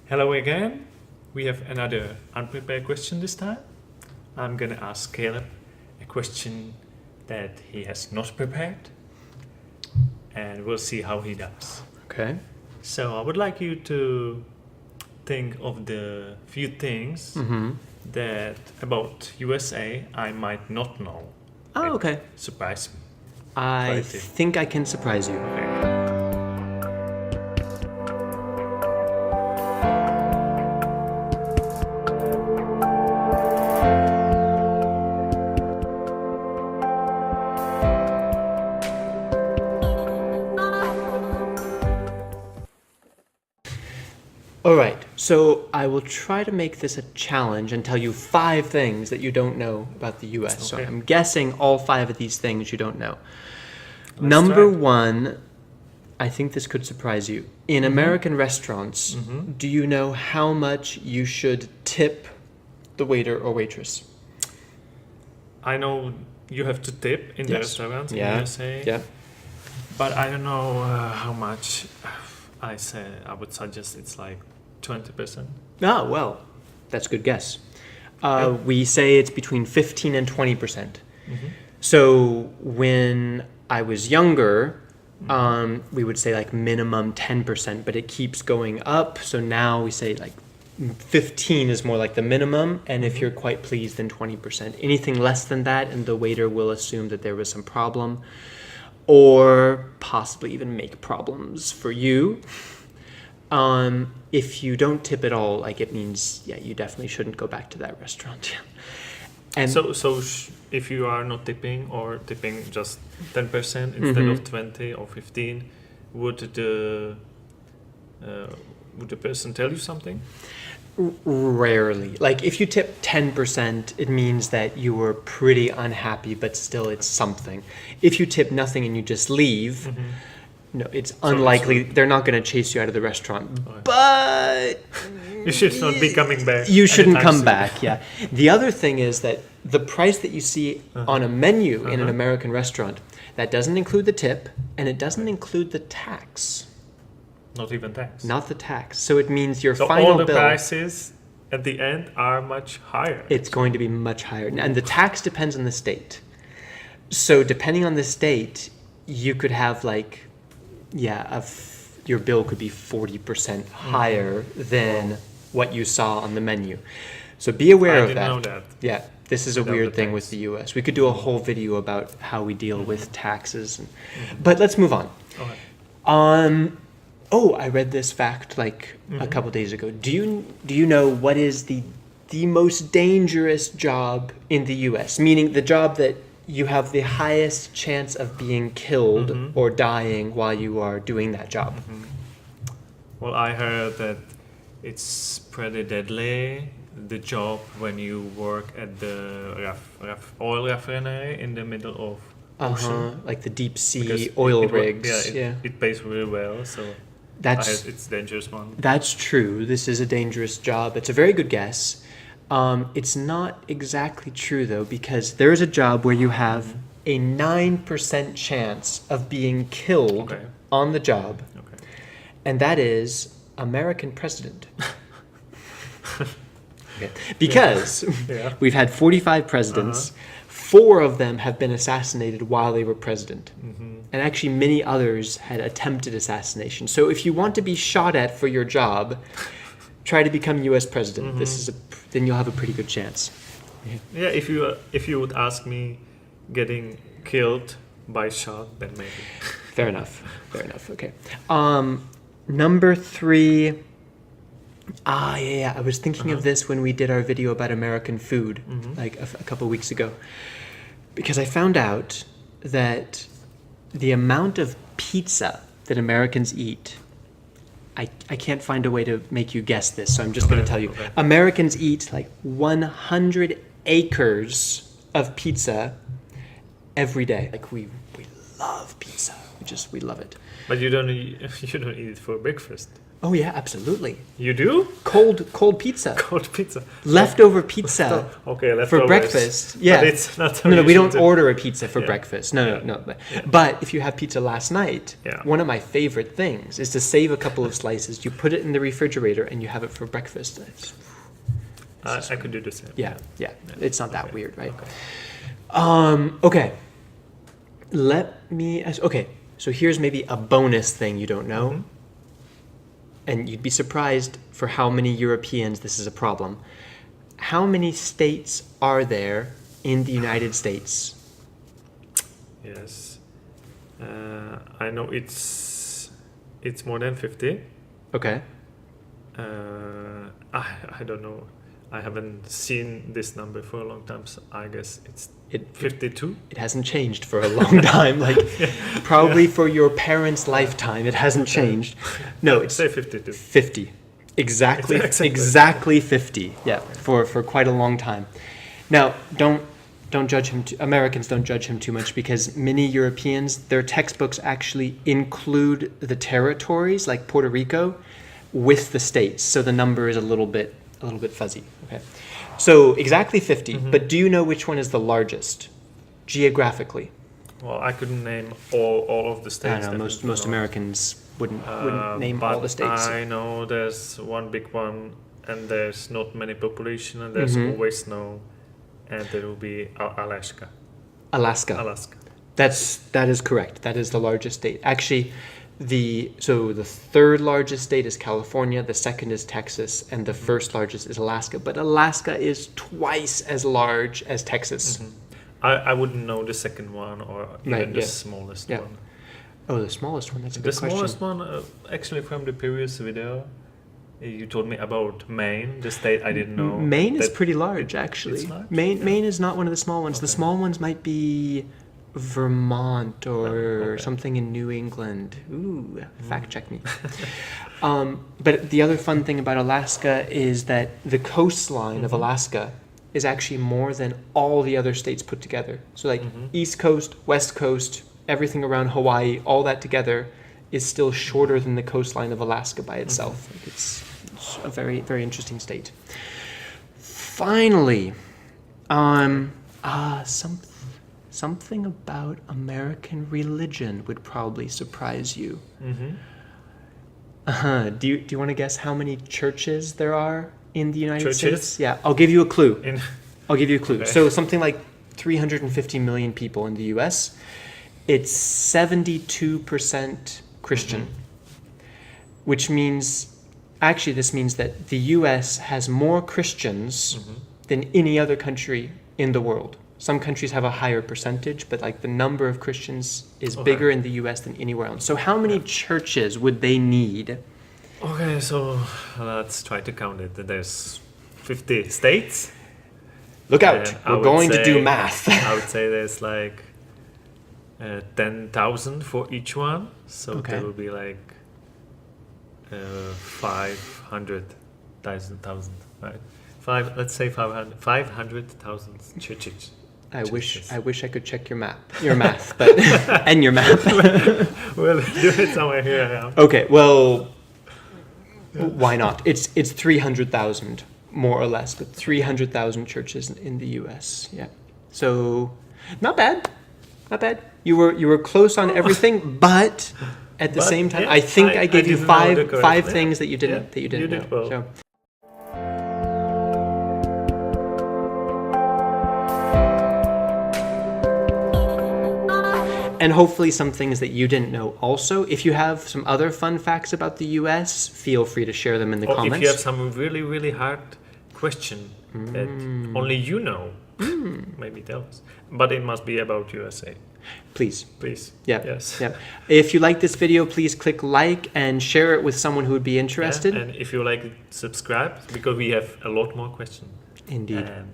Hello again. We have another unprepared question this time. I'm gonna ask Caleb a question that he has not prepared, and we'll see how he does. Okay. So I would like you to think of the few things that about USA I might not know. Oh, okay. Surprise me. I Try to. think I can surprise you. Okay. All right. So I will try to make this a challenge and tell you 5 things that you don't know about the US. So Okay. I'm guessing all 5 of these things you don't know. Let's Number try. 1, I think this could surprise you. In American restaurants, do you know how much you should tip the waiter or waitress? I know you have to tip in the Yes. restaurant in Yeah. USA, Yeah. but I don't know how much. I would suggest it's like 20%. Ah, well, that's a good guess. Yeah. We say it's between 15 and 20%. Mm-hmm. So when I was younger, we would say like minimum 10%, but it keeps going up. So now we say like 15 is more like the minimum, and if you're quite pleased, then 20%. Anything less than that, and the waiter will assume that there was some problem, or possibly even make problems for you. If you don't tip at all, like it means, yeah, you definitely shouldn't go back to that restaurant. And If you are not tipping or tipping just 10% instead of 20 or 15, would the person tell you something? rarely, like if you tip 10%, it means that you were pretty unhappy, but still it's something. If you tip nothing and you just leave, no, it's unlikely. They're not going to chase you out of the restaurant, but You should not be coming back. you shouldn't anytime come soon. back. Yeah. The other thing is that the price that you see on a menu in an American restaurant, that doesn't include the tip, and it doesn't include the tax. Not even tax. Not the tax. So it means your So final all the bill, prices at the end are much higher. it's going to be much higher. And the tax depends on the state. So depending on the state, you could have like, your bill could be 40% higher than what you saw on the menu. So be aware I of didn't that. know that. Yeah, this is a Without weird the thing tax. with the US. We could do a whole video about how we deal with taxes. But let's move on. Okay. I read this fact like a couple days ago. Do you know what is the most dangerous job in the US? Meaning the job that you have the highest chance of being killed or dying while you are doing that job. Well, I heard that it's pretty deadly, the job when you work at the oil refinery in the middle of ocean. Like the deep sea Because oil it wa- rigs. It pays really well, so That's it's dangerous one. That's true. This is a dangerous job. It's a very good guess. It's not exactly true, though, because there is a job where you have a 9% chance of being killed Okay. on the job, Okay. and that is American president. Okay. Because Yeah. we've had 45 presidents. 4 of them have been assassinated while they were president. And actually, many others had attempted assassination. So if you want to be shot at for your job, try to become U.S. president. Then you'll have a pretty good chance. Yeah, if you would ask me getting killed by shot, then maybe. Fair enough. Fair enough. Okay. Number 3. Yeah. I was thinking of this when we did our video about American food, like a couple weeks ago, because I found out that the amount of pizza that Americans eat, I can't find a way to make you guess this, so I'm just going to tell you. Okay. Americans eat like 100 acres of pizza every day. Like we love pizza. We love it. But you don't eat it for breakfast. Oh yeah, absolutely. You do? Cold pizza. Cold pizza. Leftover pizza Okay, leftovers. for breakfast. Yeah. But it's not No, we don't usual to- order a pizza for Yeah. breakfast. No. Yeah. But if you have pizza last night, Yeah. one of my favorite things is to save a couple of slices. You put it in the refrigerator and you have it for breakfast. I could do the same. Yeah. It's not that Okay. weird, right? Okay. Okay. Okay, so here's maybe a bonus thing you don't know. And you'd be surprised for how many Europeans this is a problem. How many states are there in the United States? Yes. I know it's more than 50. Okay. I don't know. I haven't seen this number for a long time, so I guess it's It 52. it hasn't changed for a long time. Like probably for your parents' lifetime, it hasn't changed. No, it's Say 52. 50. Exactly. Exactly. Exactly 50. Yeah, for quite a long time. Now, don't judge him. Americans don't judge him too much because many Europeans, their textbooks actually include the territories like Puerto Rico with the states, so the number is a little bit fuzzy. Okay, so exactly 50. But do you know which one is the largest geographically? Well, I couldn't name all of the I states. don't know. Most definitely not. Americans wouldn't name all But the states. I know there's one big one, and there's not many population, and there's always snow, and there will be Alaska. Alaska. That is correct. That is the largest state. Actually, the third largest state is California, the second is Texas, and the first largest is Alaska. But Alaska is twice as large as Texas. I wouldn't know the second one or even Right, the yeah. smallest Yeah. one. Oh, the smallest one. That's a The good question. smallest one, actually, from the previous video, you told me about Maine, the state I didn't know. Maine is that- pretty large, actually. it's large? Maine is not one of the small ones. The Okay. small ones might be Vermont or okay. something in New England. Ooh, fact check me. But the other fun thing about Alaska is that the coastline of Alaska is actually more than all the other states put together. So like East Coast, West Coast, everything around Hawaii, all that together is still shorter than the coastline of Alaska by itself. Like it's a very, very interesting state. Finally, something about American religion would probably surprise you. Do you want to guess how many churches there are in the United Churches? States? Yeah, I'll give you a clue. In I'll give you a clue. Okay. So something like 350 million people in the U.S. It's 72% Christian, which means, actually this means that the U.S. has more Christians than any other country in the world. Some countries have a higher percentage, but like the number of Christians is Okay. bigger in the U.S. than anywhere else. So how many churches would they need? Okay, so let's try to count it. There's 50 states. Look out, And I we're would going to do say- math. I would say there's like 10,000 for each one. So Okay. there will be like 500,000, right? Let's say 500,000 churches. I wish Churches. I could check your math, but and your map. We'll do it somewhere here. Yeah. Okay, well, why not? It's 300,000 more or less, but 300,000 churches in the U.S. Yeah, so not bad, not bad. You were close on everything, but at the But, same time, yeah, I think I gave you didn't know the correct- five yeah. things that you didn't Yeah, that you you didn't did know. well. So. And hopefully some things that you didn't know also. If you have some other fun facts about the US, feel free to share them in the Or comments. if you have some really, really hard question that only you know, maybe tell us. But it must be about USA. Please. Please. Yeah. Yes. Yeah. If you like this video, please click like and share it with someone who would be interested. Yeah, and if you like it, subscribe because we have a lot more questions Indeed. and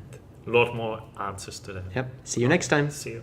a lot more answers to them. Yep. See you next time. See you.